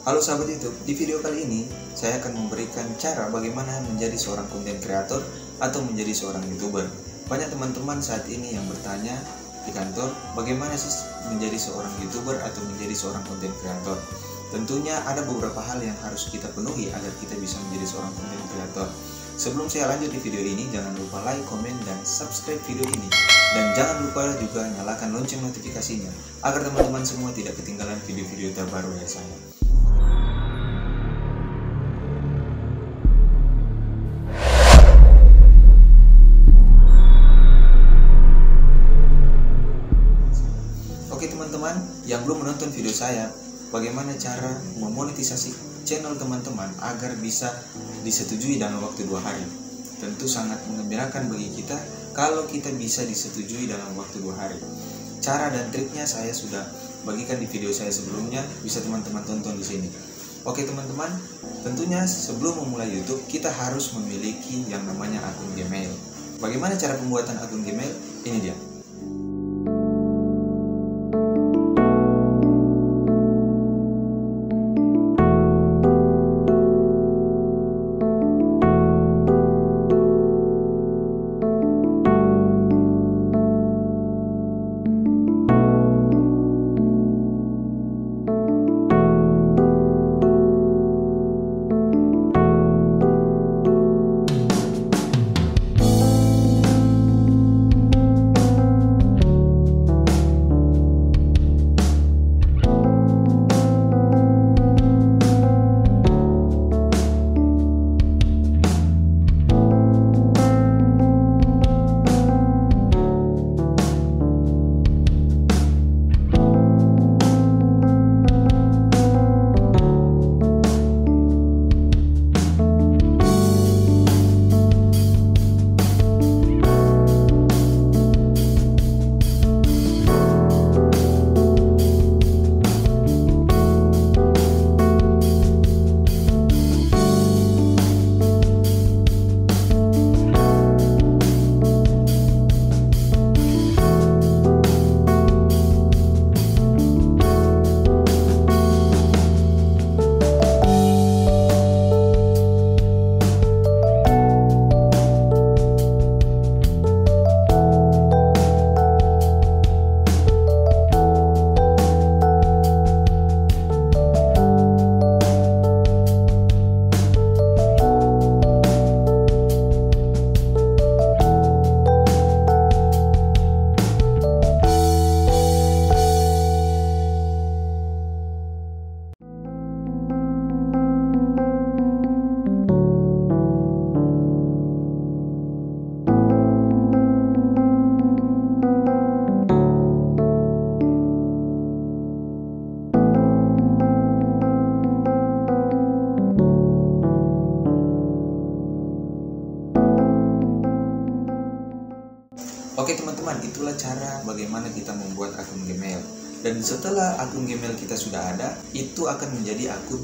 Halo sahabat YouTube, di video kali ini saya akan memberikan cara bagaimana menjadi seorang konten kreator atau menjadi seorang YouTuber. Banyak teman-teman saat ini yang bertanya di kantor, bagaimana sih menjadi seorang YouTuber atau menjadi seorang konten kreator? Tentunya ada beberapa hal yang harus kita penuhi agar kita bisa menjadi seorang konten kreator. Sebelum saya lanjut di video ini, jangan lupa like, komen, dan subscribe video ini. Dan jangan lupa juga nyalakan lonceng notifikasinya, agar teman-teman semua tidak ketinggalan video-video terbaru dari saya. Oke teman-teman, yang belum menonton video saya, bagaimana cara memonetisasi channel teman-teman agar bisa disetujui dalam waktu 2 hari. Tentu sangat mengembirakan bagi kita kalau kita bisa disetujui dalam waktu 2 hari. Cara dan triknya saya sudah bagikan di video saya sebelumnya, bisa teman-teman tonton di sini. Oke teman-teman, tentunya sebelum memulai YouTube kita harus memiliki yang namanya akun Gmail. Bagaimana cara pembuatan akun Gmail? Ini dia. Oke teman-teman, itulah cara bagaimana kita membuat akun Gmail. Dan setelah akun Gmail kita sudah ada, itu akan menjadi akun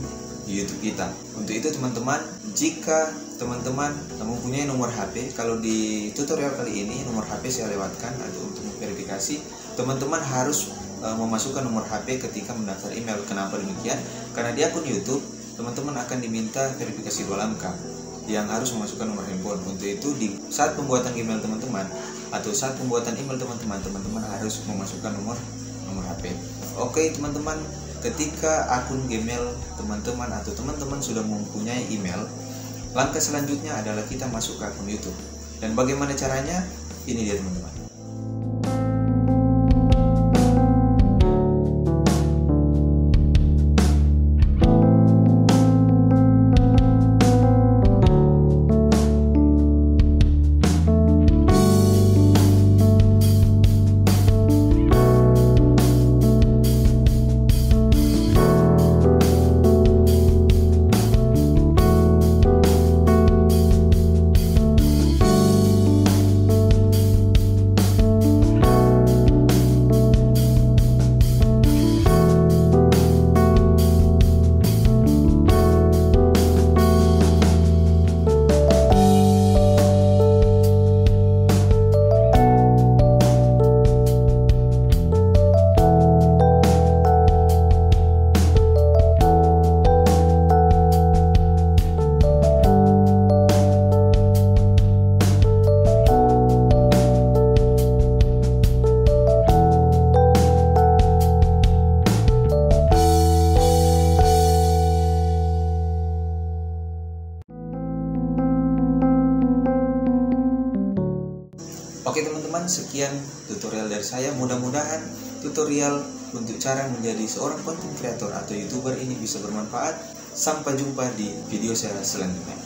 YouTube kita. Untuk itu teman-teman, jika teman-teman mempunyai nomor HP, kalau di tutorial kali ini nomor HP saya lewatkan atau untuk verifikasi, teman-teman harus memasukkan nomor HP ketika mendaftar email. Kenapa demikian? Karena di akun YouTube, teman-teman akan diminta verifikasi 2 langkah yang harus memasukkan nomor handphone. Untuk itu di saat pembuatan email teman-teman atau saat pembuatan email teman-teman harus memasukkan nomor HP. Oke teman-teman, ketika akun Gmail teman-teman atau teman-teman sudah mempunyai email, langkah selanjutnya adalah kita masuk ke akun YouTube. Dan bagaimana caranya? Ini dia teman-teman. Oke teman-teman, sekian tutorial dari saya. Mudah-mudahan tutorial untuk cara menjadi seorang content creator atau YouTuber ini bisa bermanfaat. Sampai jumpa di video saya selanjutnya.